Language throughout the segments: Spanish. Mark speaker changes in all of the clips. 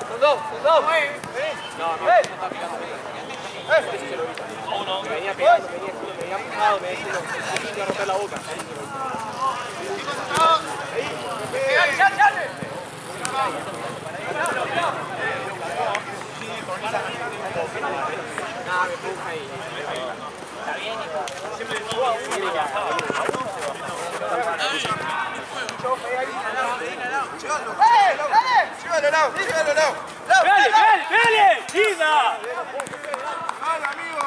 Speaker 1: Son dos. Venía pegado, venía empujado, me decía que iba a romper la boca. Nada, me empuja y... Está bien, ¡Ida!
Speaker 2: ¡Dale, amigo!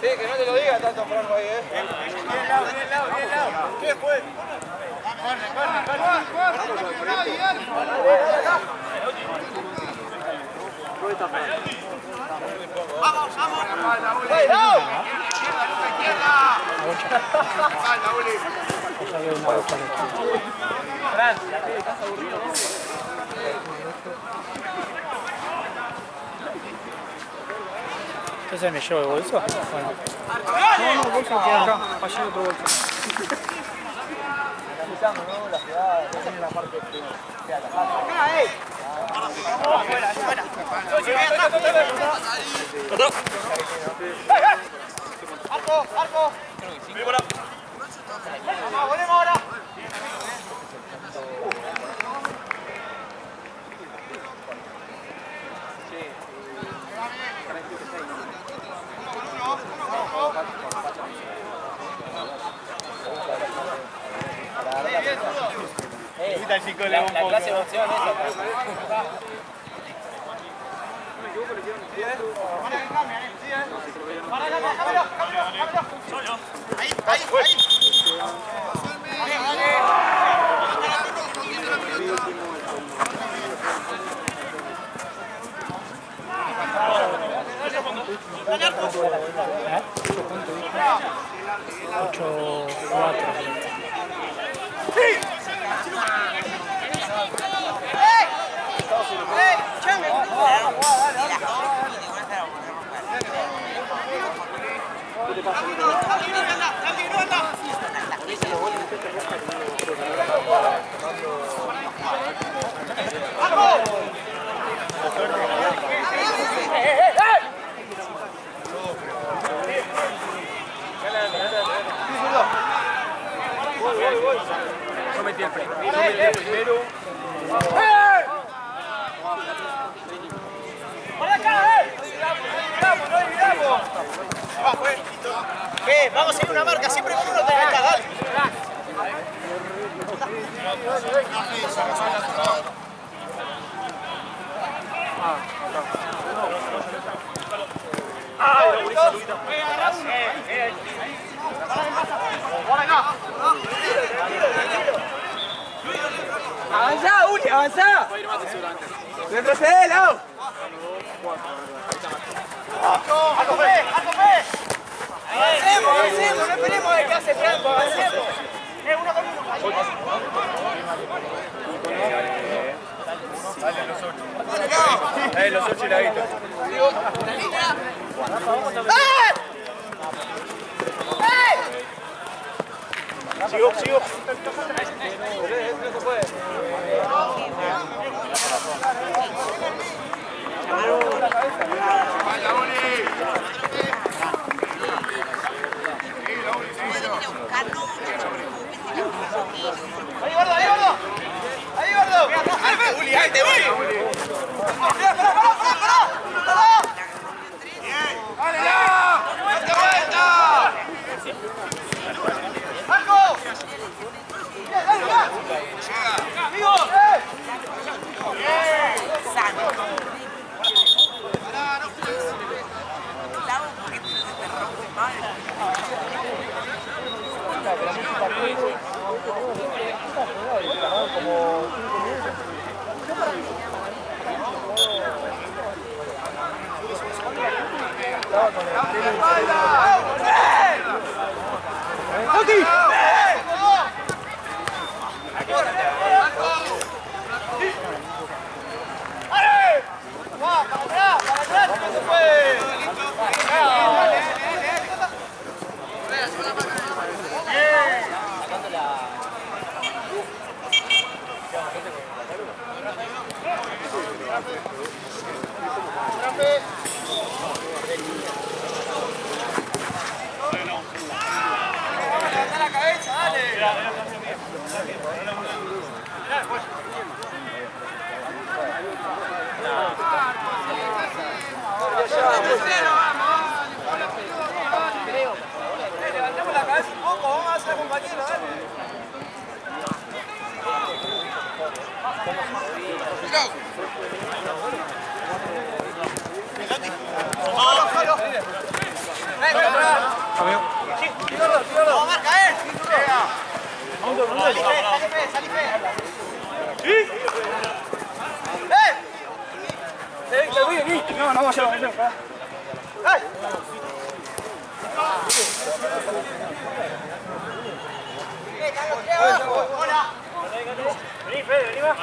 Speaker 1: Sí, que no te lo diga tanto Franco ahí,
Speaker 2: Bien lado. ¿Qué fue? ¡Vamos!
Speaker 1: Fran, ¿estás aburrido?
Speaker 3: ¿Entonces me llevo el bolso? Bueno. No, el bolso queda acá. Allí otro bolso.
Speaker 1: Analizando, ¿no? La ciudad, en la parte que atajada. ¡Arco! ¡Vamos, volvemos ahora! La clase de boxeo es esa. Ahí. Yo metí el primero. ¡Por acá, ¡No digamos! Vamos a seguir una marca, siempre con uno tenés acá, dale.
Speaker 4: ¡Avanzá, Uli! ¡Avanzá! ¡Retrocede, Lau!
Speaker 1: ¡Avancemos! ¡No esperemos a ver qué hace Franco! ¡Avancemos! ¡Uno con uno!
Speaker 2: Dale, los 8 y la Vito. Sigo.
Speaker 1: ¡Ahí, gordo! ¡Uli! ¡Pará!
Speaker 2: ¡Dale, Lau! ¡Date vuelta!
Speaker 1: ¡Marco! ¡Dale! ¡Amigo! ¡Para atrás! ¡No se puede!
Speaker 3: Amigo.
Speaker 4: Vamos, marca, él.
Speaker 3: No, no vamos a hacerlo.
Speaker 1: Vení, Fede, vení más.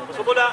Speaker 1: Pasó bola.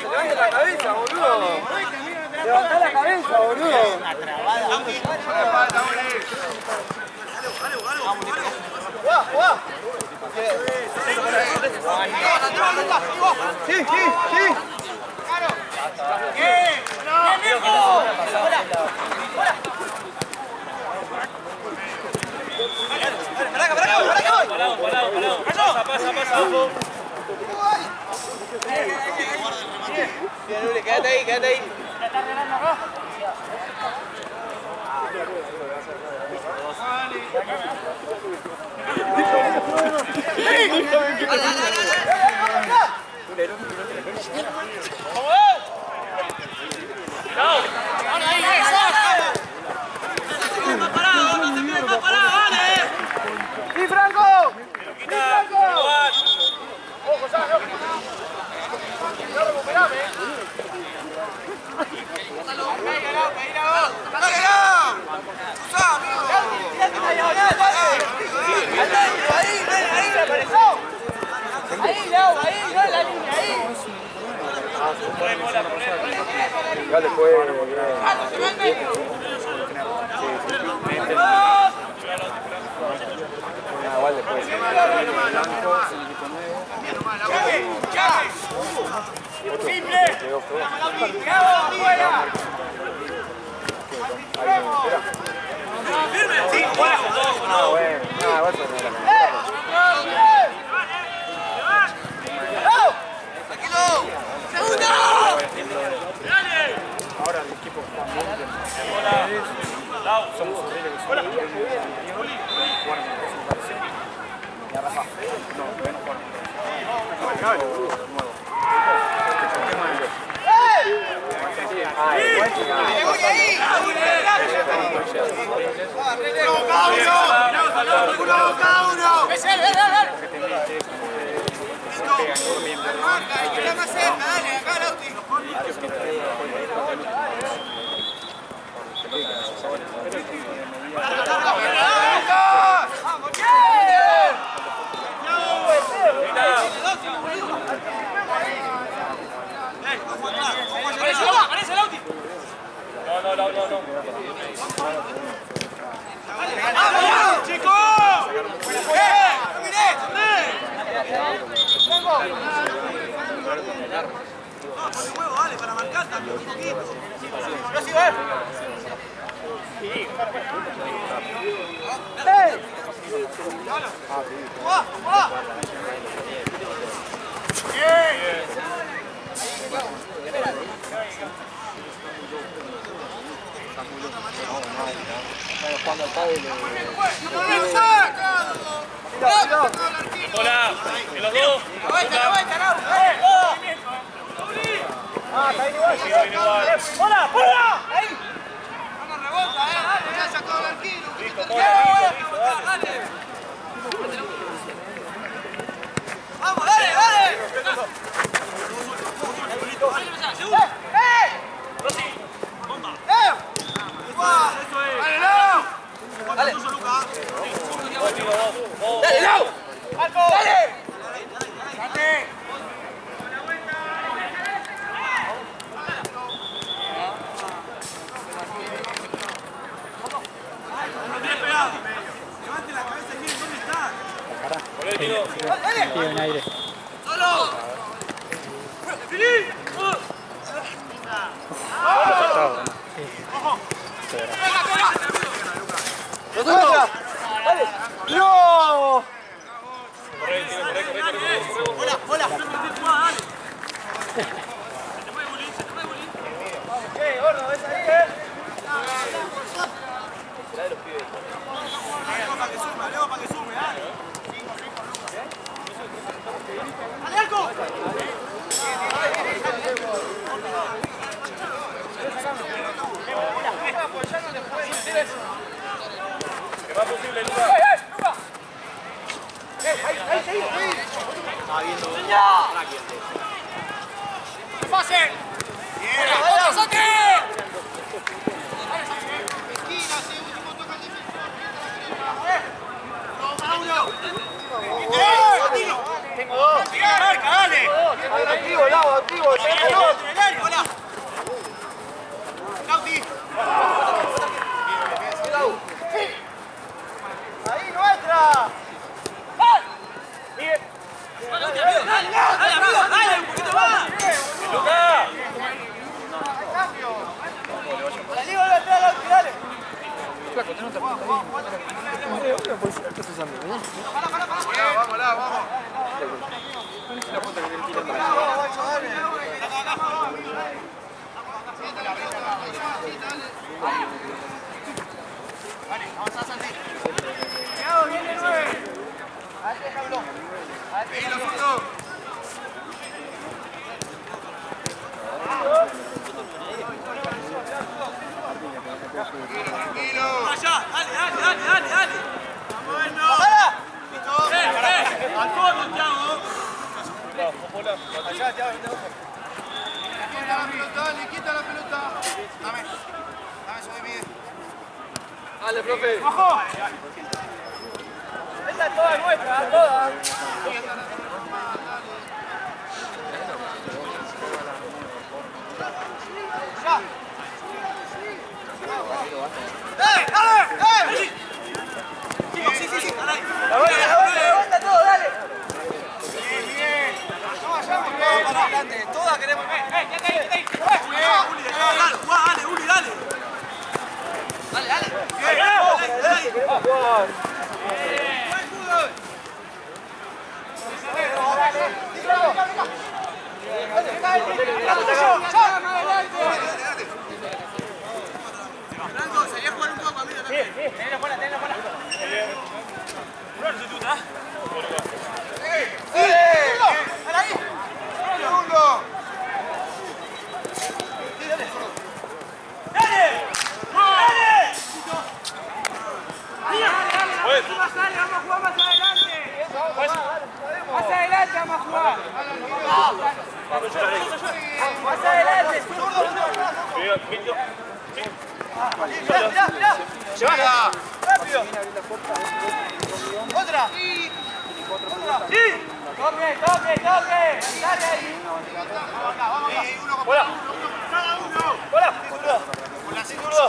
Speaker 4: Levanta la cabeza, boludo. Levanta la cabeza, boludo. Sí, sí, sí.
Speaker 1: Pasa.
Speaker 4: Bien, Uli, quédate ahí, quédate ahí. ¡Sí, Franco! ¡Sí, Franco! ¡Ojo, Sano! ¡No recuperame! Ahí, Lau, ahí, no en la línea, ahí.
Speaker 2: Igual después. Igual después.
Speaker 1: ¡Simple! ¡Firme! ¡Sí, fuera!
Speaker 2: Ah, bueno. Ah, igual se me ahora el equipo está muy bien. Somos horribles que son jugaron con eso, me parece. Y a Rafa. No, bueno, jugaron. Nuevo.
Speaker 1: No.
Speaker 2: ¡Vamos, chicos! Vale, para marcar también un poquito.
Speaker 4: ¡No sigas!
Speaker 2: Cuando el padre le...
Speaker 1: ¡Hola! ¡Hola! ¡Ahí!
Speaker 4: Ya sacó el arquero.
Speaker 1: Listo, listo, dale.
Speaker 4: Vamos, dale, dale. Dale, Lau. Dale.
Speaker 2: Levante la cabeza, miren dónde está.
Speaker 3: Tío en aire.
Speaker 4: Dale. No.
Speaker 1: ¿Qué, gordo? ¿Ves ahí,
Speaker 2: Leo para que sume, dale.
Speaker 1: ¿Qué más posible, Lucas?
Speaker 4: ¡Pase!
Speaker 1: Tengo dos.
Speaker 2: Dale.
Speaker 4: Activo, Lau, activo.
Speaker 2: Hola. Lauti.
Speaker 4: Ahí, nuestra.
Speaker 1: Bien.
Speaker 2: Dale, amigo, dale, un poquito más.
Speaker 1: Lucas.
Speaker 4: Salí, vuelve atrás, Lau, dale.
Speaker 3: Flaco, tenés otra punta ahí.
Speaker 4: Vamos, Lau, vamos.
Speaker 3: La punta que tiene que tirar.
Speaker 4: Vamos, dale. Viene el 9. Ahí, Pablo. Ahí, lo fondo. Tranquilo.
Speaker 2: Allá, dale. Bueno.
Speaker 4: ¡Bajala!
Speaker 2: Al fondo, Thiago.
Speaker 1: Allá, Thiago,
Speaker 4: Quita la pelota, dale, quita la pelota. Dame eso de Miguel.
Speaker 1: Dale, profe.
Speaker 2: ¡Bajo!
Speaker 1: Esta es toda nuestra, toda.
Speaker 4: ¡Dale!
Speaker 2: Sí. Dale.
Speaker 4: ¡Levanta todo, dale! Bien. No vayamos todos para adelante, todas queremos.
Speaker 2: Quédate ahí. Uli, dale, jugá, dale, Uli, dale. Dale.
Speaker 1: Queremos jugar.
Speaker 2: Franco, salí a jugar un poco a mí también.
Speaker 1: Tenela fuera.
Speaker 2: Una sustituta.
Speaker 4: Vamos a jugar más adelante. Más adelante vamos a jugar. Más adelante. Mirá.
Speaker 1: Llévala.
Speaker 4: Rápido. Otra. Sí. Toque. Dale ahí.
Speaker 1: Hola.
Speaker 2: Cada uno.
Speaker 1: Hola.
Speaker 2: Con la cintura.
Speaker 1: Zurdo.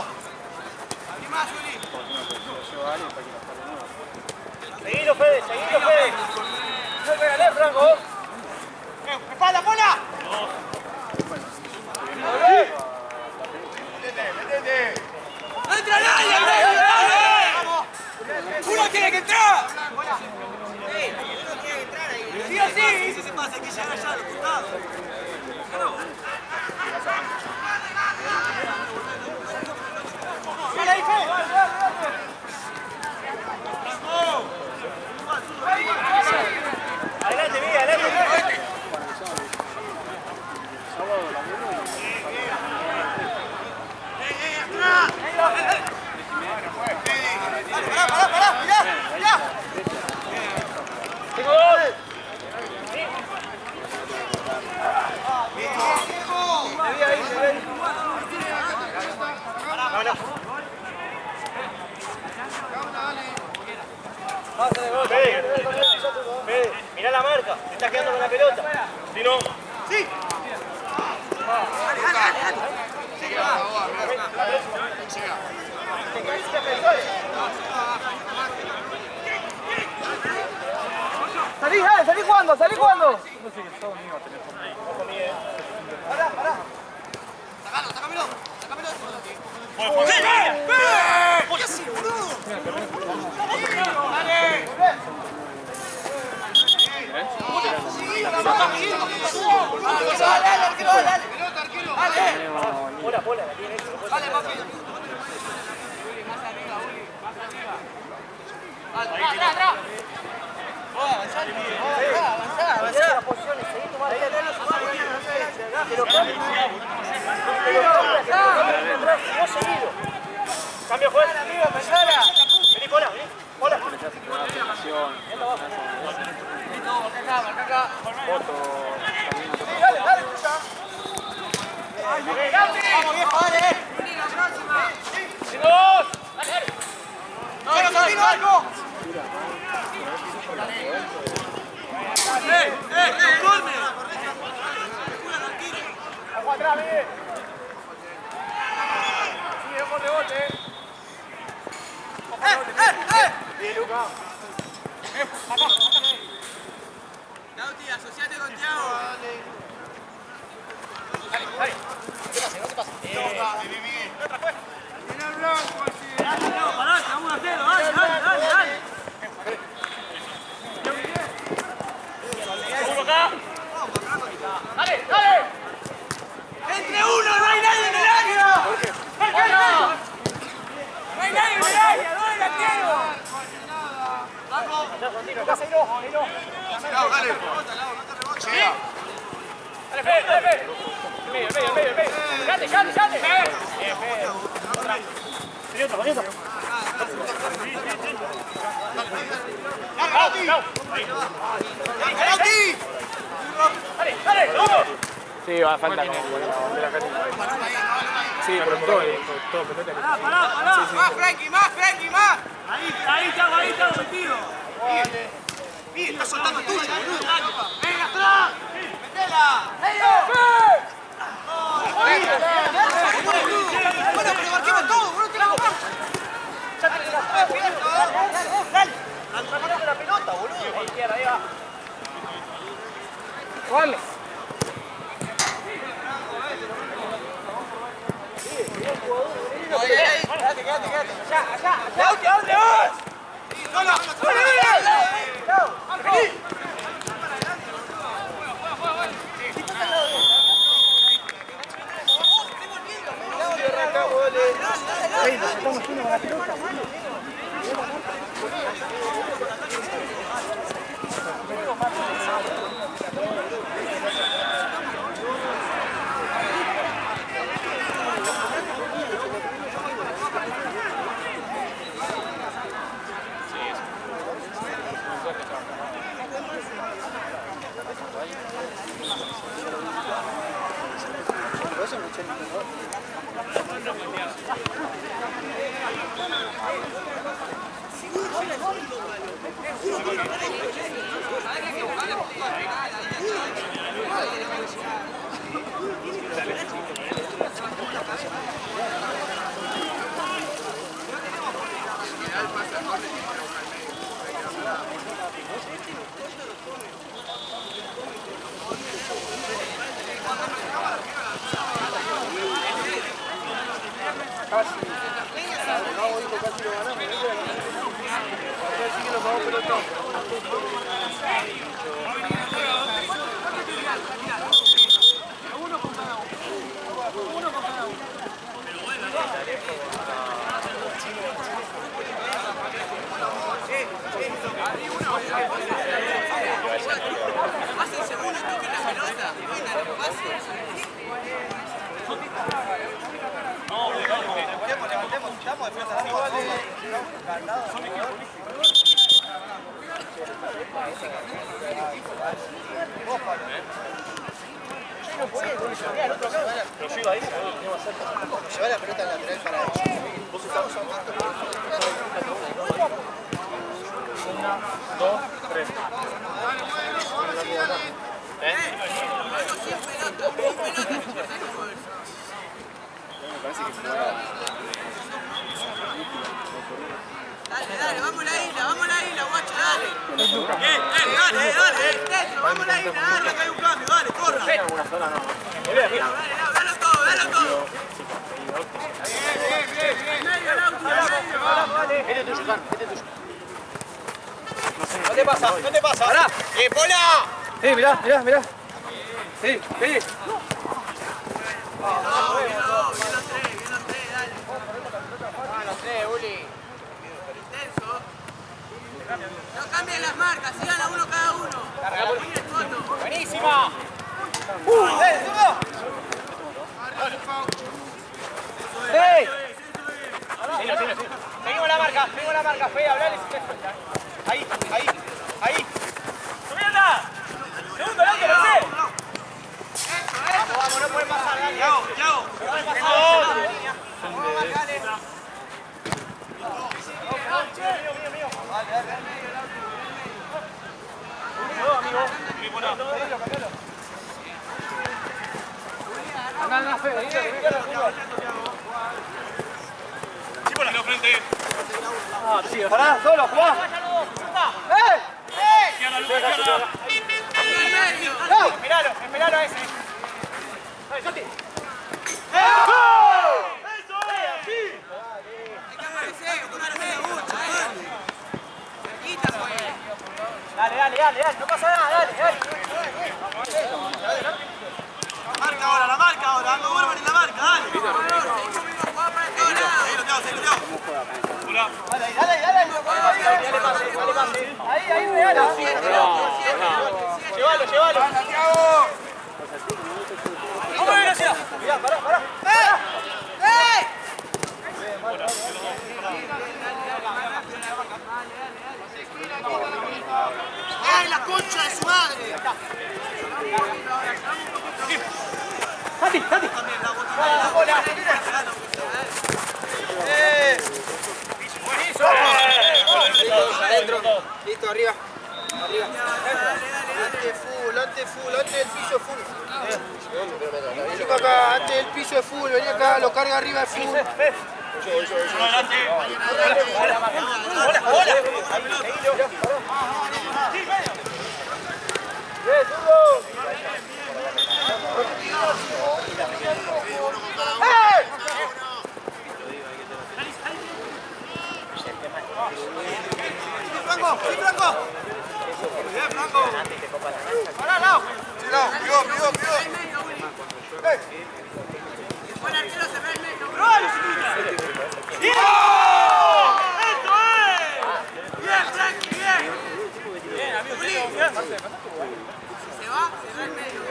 Speaker 2: ¿Qué más, Uli?
Speaker 1: Seguilo, Fede. No regalé, Franco.
Speaker 4: ¡Espalda, bola!
Speaker 1: Métete.
Speaker 2: ¡No entra nadie! ¡Vamos! ¡Uno tiene que entrar!
Speaker 4: ¡Sí o sí!
Speaker 2: Si se pasa, hay que llegar allá a los costados. Claro.
Speaker 4: ¡Dale ahí, Fede!
Speaker 1: Adelante, Miguel, adelante. la marca. Te estás quedando con la pelota. Si no. ¡Sí!
Speaker 4: Salí, dale, salí jugando, salí jugando. Pará. Sácamelo. ¿Qué haces, boludo? Dale.
Speaker 1: Bola, la tiene hecho.
Speaker 4: Dale, papi. Atrás. Avanzá.
Speaker 1: Las posiciones, seguí tomando. Vos seguido. Cambio juez. Vení, bola.
Speaker 4: Acá.
Speaker 2: Foto.
Speaker 4: Dale, escucha. Vamos, viejo, dale.
Speaker 1: ¡Dos!
Speaker 4: ¡No, algo! ¡Golme!
Speaker 1: ¡Aguanta atrás, Miguel! Sigue con rebote. Bien, Luca.
Speaker 4: Lauti, asociate con Thiago.
Speaker 1: Dale.
Speaker 4: No te pasa.
Speaker 1: Otra juez.
Speaker 4: Viene el blanco así. No, pará, te vamos a hacerlo. Dale.
Speaker 1: Uno acá. Dale.
Speaker 4: ¡Entre uno! ¡No hay nadie en el área! ¡No hay nadie en el área! ¡No el arquero!
Speaker 1: Acá se iró.
Speaker 4: Dale.
Speaker 1: Dale, Fede. Medio. Cate. Bien, Fede. Poné otra.
Speaker 4: ¡Lauti!
Speaker 1: Dale, uno.
Speaker 2: Sí, va a falta como de la calle. Sí, pero todo pelota.
Speaker 4: Pará. Más, Frankie, más. Ahí está metido. Mire, está soltando el tuyo, boludo. ¡Venga, atrás! ¡Metela! Bueno, pero marquemos todo, boludo, tiramos más.
Speaker 1: Dale. Atrapate la pelota, boludo. Izquierda, ahí va.
Speaker 3: Jugame.
Speaker 4: Quédate. Allá. Lauti, ¿a dónde vas? ¡No! Levantemos, estamos de frente a la lleva la pelota lateral para ellos. Vos estás saltando.
Speaker 2: 1, 2, 3.
Speaker 4: dale, dale. Vamos a ir, dale, que hay un cambio, dale, corra.
Speaker 2: Una sola no.
Speaker 4: Dale todo, dale todo. Bien. Medio, Lauti, medio.
Speaker 2: Vete tuyo, Can, vete tuyo.
Speaker 1: No te pasa, no te pasa.
Speaker 3: ¡Pará!
Speaker 1: ¡Pola!
Speaker 3: Mirá. Sí, sí.
Speaker 4: Bien los tres, dale.
Speaker 1: Los tres, Uli.
Speaker 4: Intenso. No cambien las marcas, sigan a uno cada uno. Muy el fondo.
Speaker 1: ¡Buenísima!
Speaker 3: ¡Ey!
Speaker 1: Seguimos la marca, Fe, hablale si te suelta. Ahí. ¡Subienda! ¡Segundo, Lauti, lo sé! Vamos, no puede pasar, dale.
Speaker 4: Yago.
Speaker 1: No puede pasar, dale. Vamos, dale. Mío.
Speaker 3: Anda, Fe. Pará, solo, jugá.
Speaker 1: Esperalo a ese.
Speaker 4: Hay que aparecer, con la media mucha, Cerquita, pues.
Speaker 1: Dale, no pasa nada, dale.
Speaker 4: La marca ahora, no vuelvan en la marca, dale. Seguimos, juega para todos lados. Ahí lo tengo.
Speaker 1: Dale pase. Ahí, regala. Llévalo. Vamos, velocidad. Mirá, pará.
Speaker 4: ¡Ey! ¡Ay, la concha de su madre!
Speaker 3: Tati.
Speaker 1: Adentro.
Speaker 3: Listo, arriba.
Speaker 1: Antes del piso full.
Speaker 3: Chico acá, antes del piso de full, vení acá, lo carga arriba de full.
Speaker 4: ¡Franco! ¡Bien, Franco! ¡Pará, Lau! ¡Pivo! Buen arquero se ve en medio. ¡Bien! ¡Esto es! ¡Bien, Frankie, bien! Bien, amigo. Se va en medio.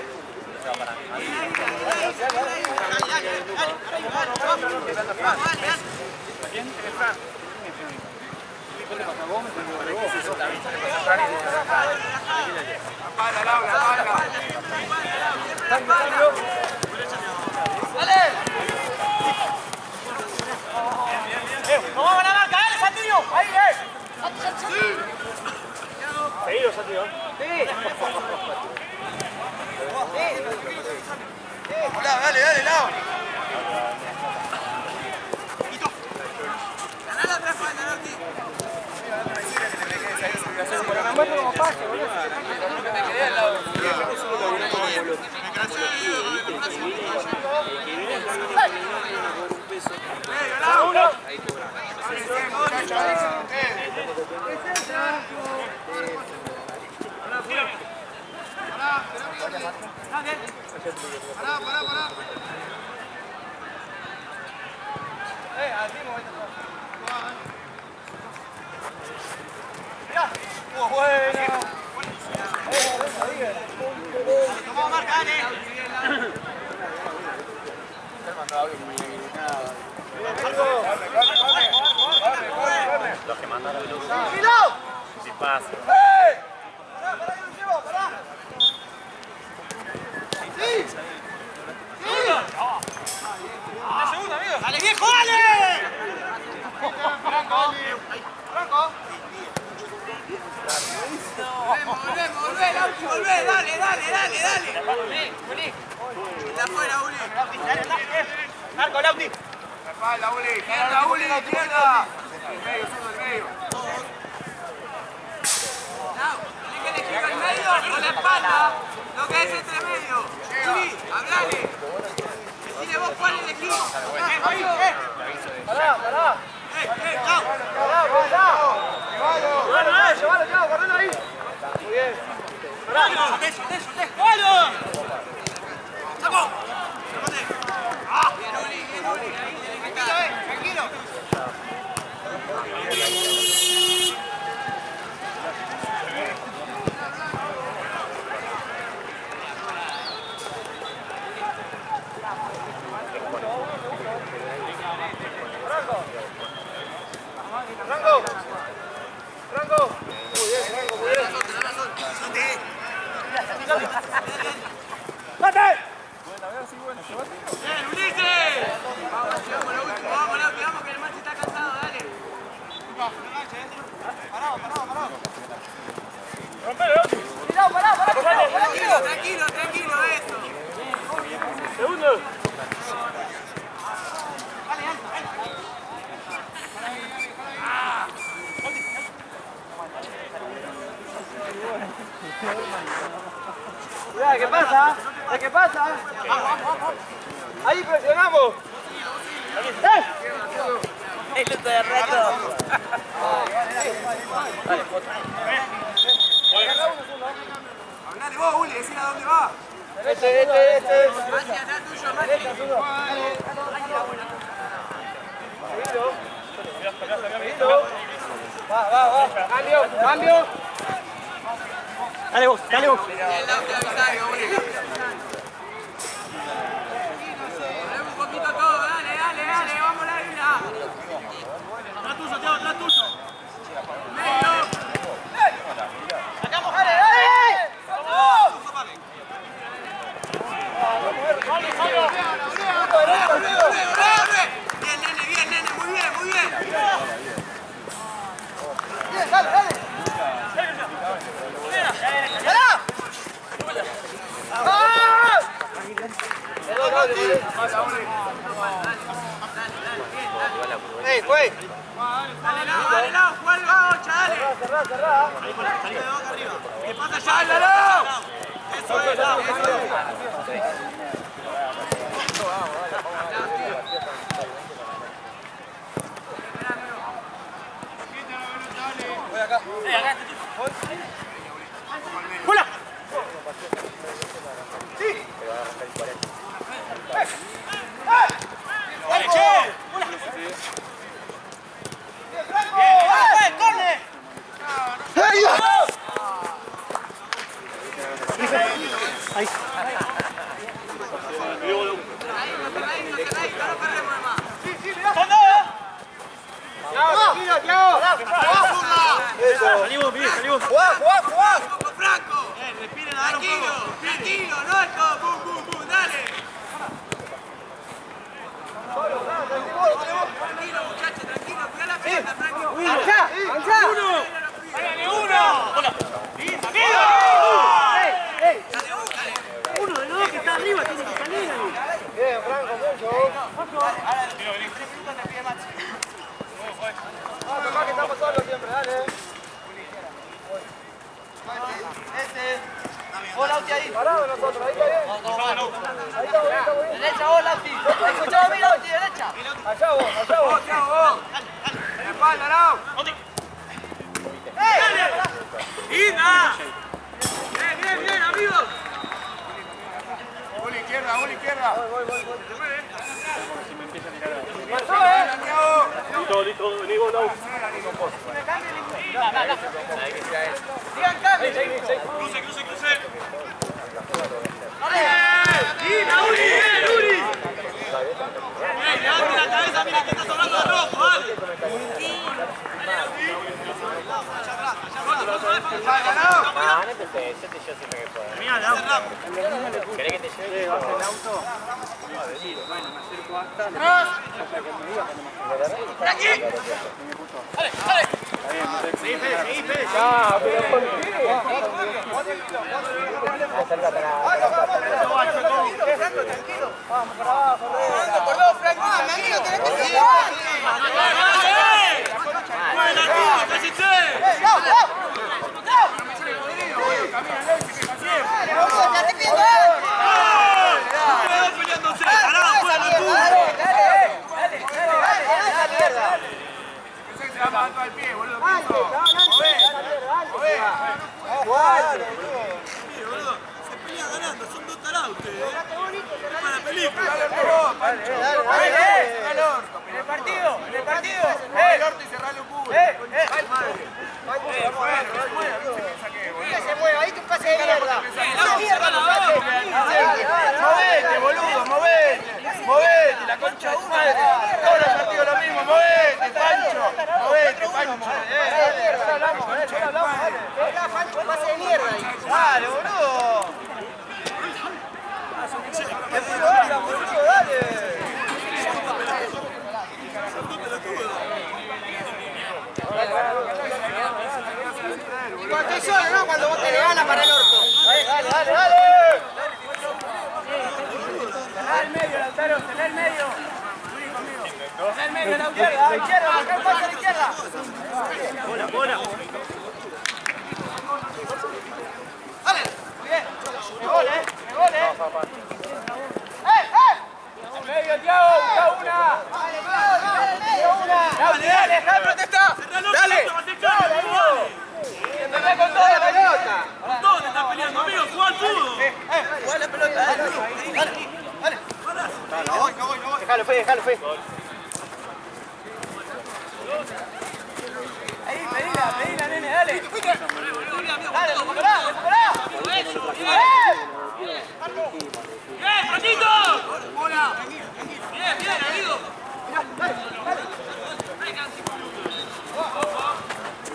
Speaker 1: ¡Vamos a la marca! ¡Dale, Santillo! ¡Ahí, Seguido, Santillo.
Speaker 4: Dale, Lau. Ganá la otra falta, Lauti.
Speaker 3: Me muestro como pase, boludo.
Speaker 4: Vamos a marcar,
Speaker 2: Los que mandan la luz. Si pasa.
Speaker 4: ¡Dale, viejo, dale! Franco. Volvé, Lauti, volvé, dale. Está afuera, Uli.
Speaker 1: Marco, Lauti.
Speaker 4: Espalda, Uli. Izquierda. El medio. Lau, tenés que elegir al la espalda, lo que es entre medio. Juli, hablale. Decile vos cuál elegís.
Speaker 1: Pará.
Speaker 4: Chau.
Speaker 1: Llévalo, guardalo ahí. Muy bien.
Speaker 4: Solté. ¡Valo! ¡Saco! ¡Ah! Bien, Uli. Tranquilo.
Speaker 1: Franco. Muy bien. ¡Mate!
Speaker 4: ¡Bien, Ulises! Vamos, que el macho está cansado, dale. Tranquilo, eso.
Speaker 1: Segundo. Mira, ¿qué pasa? Ahí presionamos.
Speaker 3: El de reto.
Speaker 4: Hablale vos, Uli, decile a dónde va.
Speaker 1: Este.
Speaker 4: Mati, allá tuyo, Mati.
Speaker 1: Seguilo. Va. Cambio. Dale vos.
Speaker 4: El lado que avisario, Uli. Ponemos un poquito todo, dale, vamos la isla. Atrás tuyo, Thiago, atrás tuyo. Medio.
Speaker 1: ¡Sacamos, dale!
Speaker 4: Bien, nene, muy bien.
Speaker 1: Dale. Fue.
Speaker 4: Dale, Lau, Juan, dale.
Speaker 1: Cerrá.
Speaker 4: ¿Qué pasa allá, Lau? Eso es.
Speaker 1: Voy acá.
Speaker 4: ¡Hola!
Speaker 1: Sí.
Speaker 4: ¡Dale, che! ¡Corre!
Speaker 1: Ahí. Salimos. Jugá.
Speaker 4: Franco. Respiren, tranquilo, no es todo, pum, dale. Tranquilo, muchachos, tranquilo, cuidá la pelota, Franco.
Speaker 1: ¡Avanzá!
Speaker 4: ¡Uno! ¡Hola!
Speaker 3: Uno de los dos que está arriba tiene que salir ahí.
Speaker 1: Bien, Franco, mucho. Capaz que estamos solos siempre, dale.
Speaker 3: Vos, Lauti, ahí.
Speaker 1: Parado nosotros, ahí está bien. Ahí está bien.
Speaker 3: Derecha, vos, Lauti. Escuchá a mí, Lauti, derecha.
Speaker 1: Allá vos.
Speaker 4: ¡Espalda, Lau! ¡Ida! Bien, amigos.
Speaker 2: Uli izquierda.
Speaker 1: Listo, vení vos, Lau.
Speaker 3: Digan cambio.
Speaker 4: Cruce. ¡Ida, Uli! Levante la cabeza, mira que está sobrando de rojo, dale.
Speaker 1: ¿Querés que te lleve? ¿Vas en auto? Bueno, me acerco hasta...
Speaker 4: ¡Aquí!
Speaker 1: Seguí, Fede. Ya, pero ¿por qué? Tranquilo. Vamos, para abajo,
Speaker 4: Por dos, Franco. Amigo, tenés que seguir. ¡Buena, tú! ¡Cállense! toca el pie, boludo. Movés. Se pelea ganando, son dos tarados ustedes. Para la película.
Speaker 1: En el partido.
Speaker 4: El orto y cerrale un culo.
Speaker 1: Se mueve, ahí que pase de mierda.
Speaker 4: Movete, boludo, movete, la concha de tu madre. Todos los partidos lo mismo, movete, Pancho.
Speaker 1: Pancho, pase de mierda ahí.
Speaker 4: Dale, boludo.
Speaker 1: Cuando estoy solo, ¿no? Cuando vos te le ganas para el orto.
Speaker 4: Dale.
Speaker 3: Cerrá el medio, Lautaro, cerrá el medio. Cerrá el medio, Lautaro.
Speaker 1: A la izquierda, acá el paso a la izquierda.
Speaker 4: Dale.
Speaker 1: Me gole.
Speaker 3: Al medio, Thiago, busca una.
Speaker 1: Dale, Alejandro, te está.
Speaker 4: Dale.
Speaker 1: Empezá con toda la pelota.
Speaker 4: Todo te está peleando, amigo, juega al fútbol.
Speaker 1: Juega la pelota, dale.
Speaker 4: No voy.
Speaker 1: Déjalo, Fe.
Speaker 3: Ahí, pedila, nene, dale.
Speaker 1: Dale, recuperá.
Speaker 4: ¡Bien, Patito! ¡Hola! Bien, amigo.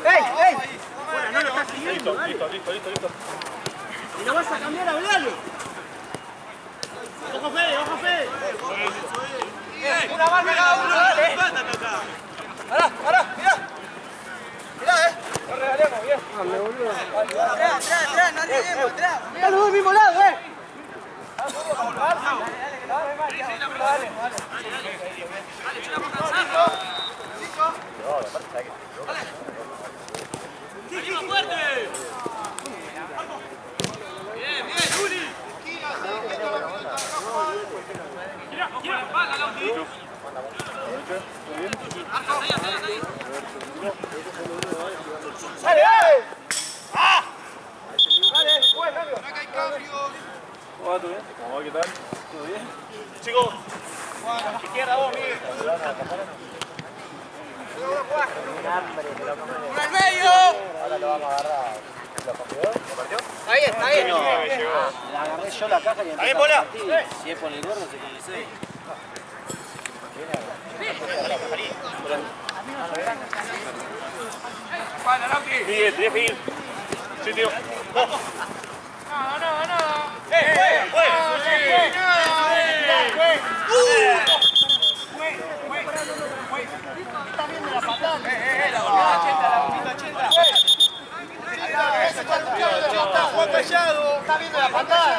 Speaker 1: ¡Ey!
Speaker 2: Listo.
Speaker 1: ¿Y lo vas a cambiar a hablarle?
Speaker 4: ¡Ojo, Fede!
Speaker 1: Una mano cada uno, dale. Pará, mirá.
Speaker 3: Lo regalemos, bien.
Speaker 1: Atrás, no arriesguemos, atrás. Mirá los dos al mismo lado,
Speaker 4: ¡Chico, fuerte! Bien, Juli. Gira, espalda, Lauti. Ahí.
Speaker 1: ¡Dale!
Speaker 4: Acá hay cambios.
Speaker 2: ¿Cómo va? ¿Todo bien? ¿Cómo va? ¿Qué tal? ¿Todo bien? Chicos.
Speaker 1: Izquierda vos, Miguel.
Speaker 4: ¡Por el medio!
Speaker 5: Ahora lo vamos a agarrar. ¿Lo cogió? ¿Lo partió?
Speaker 1: Está bien.
Speaker 5: La agarré yo la caja y empecé
Speaker 2: bien, bola.
Speaker 5: a partir. Si es por el gordo, se queda 6.
Speaker 4: ¡Espalda, Lauti!
Speaker 2: Miguel, tenés que ir. Sí, tío.
Speaker 1: Juan Callado. Está viendo la patada.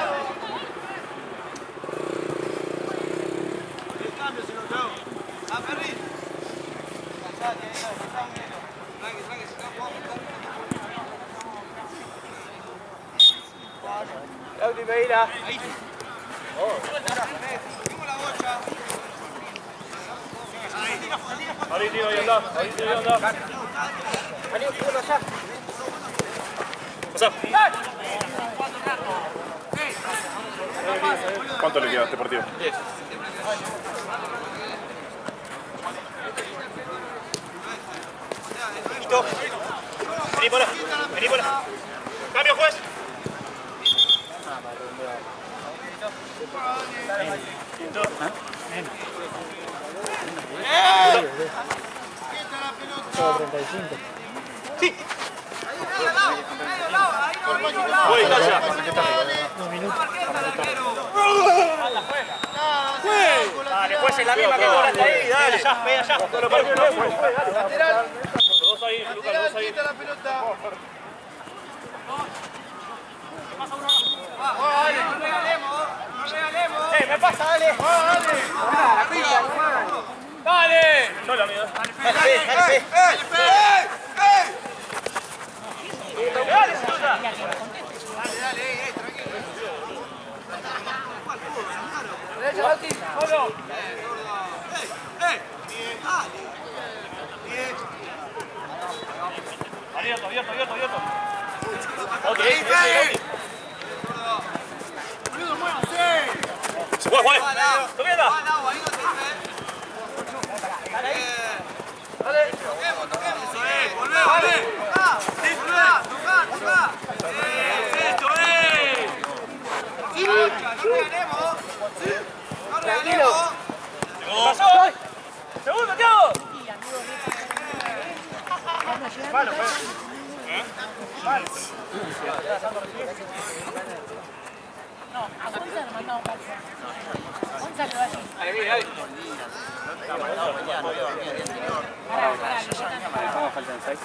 Speaker 3: Lauti, pedila.
Speaker 2: Ahí, tío, ahí anda. Pasá. ¿Cuánto le queda a este partido? 10. Listo. Vení por acá. Cambio, juez. Sí. Voy, Italia. Dale, juez, es la misma que cobraste ahí, dale. Allá. Los partidos no, juez.
Speaker 1: Lateral.
Speaker 2: Los dos ahí, Lucas, los dos ahí.
Speaker 1: Quita la pelota.
Speaker 3: Me pasa, dale. Dale.
Speaker 2: No, la mía.
Speaker 3: Derecha, Lauti. Solo.
Speaker 2: abierto. Ok, se puede, Juan. Toqueta. Segundo, Thiago. Malo,
Speaker 6: No, a Gonza lo mandamos para Gonza lo va a hacer.
Speaker 5: ¿Cómo faltan 6?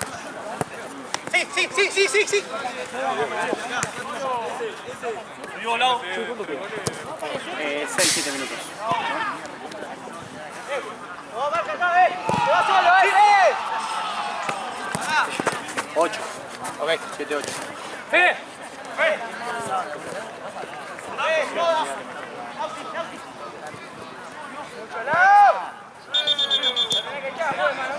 Speaker 4: Sí.
Speaker 2: Vivo lado.
Speaker 5: 6-7 minutos.
Speaker 3: ¡Vamos, marca acá, ¡te va solo,
Speaker 5: 8. Ok, 7-8.
Speaker 3: ¡Mucho lado! Tenés que echar, joder, mano,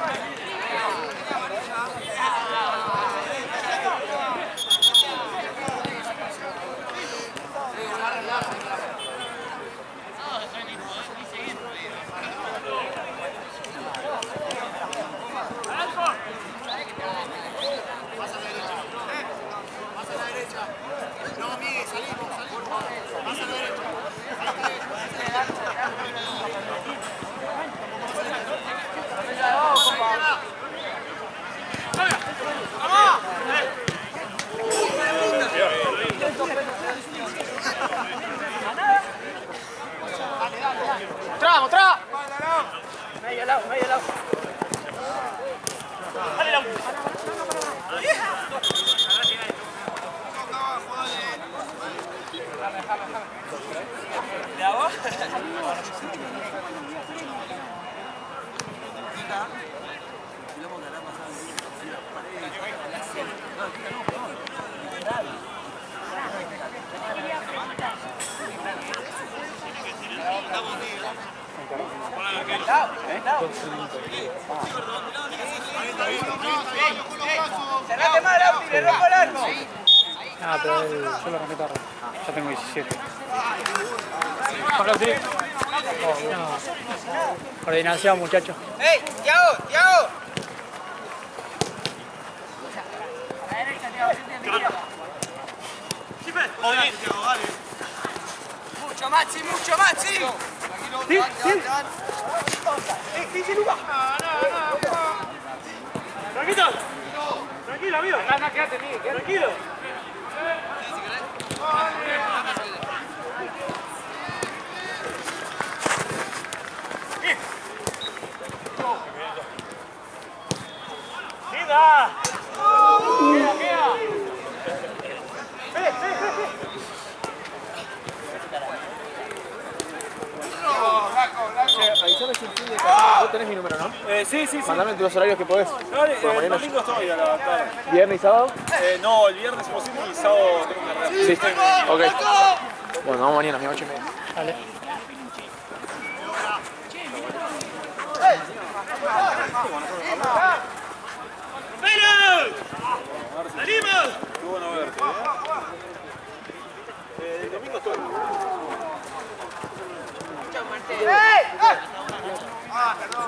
Speaker 3: Medio lado.
Speaker 2: Dale, Lau. ¿De agua?
Speaker 3: Cerrate mal, Lauti, le rompo el arco.
Speaker 7: Ah, pero yo lo rompí tarde. Ya tengo 17. Aplaudir. No. Coordinación, muchachos.
Speaker 3: ¡Ey, Thiago! Mucho Maxi. Sí, Lucas.
Speaker 2: Tranquilo, amigo.
Speaker 3: Quédate, Miguel.
Speaker 2: Tranquilo. Queda.
Speaker 7: Avísame si entiende que vos tenés mi número, ¿no?
Speaker 2: Sí.
Speaker 7: Mandame los horarios que podés.
Speaker 2: Dale,
Speaker 7: Por la mañana.
Speaker 2: domingo estoy a la tarde.
Speaker 7: ¿Viernes y sábado?
Speaker 2: No, el viernes es posible y sábado tengo que arreglar.
Speaker 7: Sí. Ok. Bueno, vamos mañana, a mis 8:30. Dale.
Speaker 2: ¡Salimos! Qué bueno verte, El domingo estoy.
Speaker 3: ¡Ey! ¡Ah! Perdón.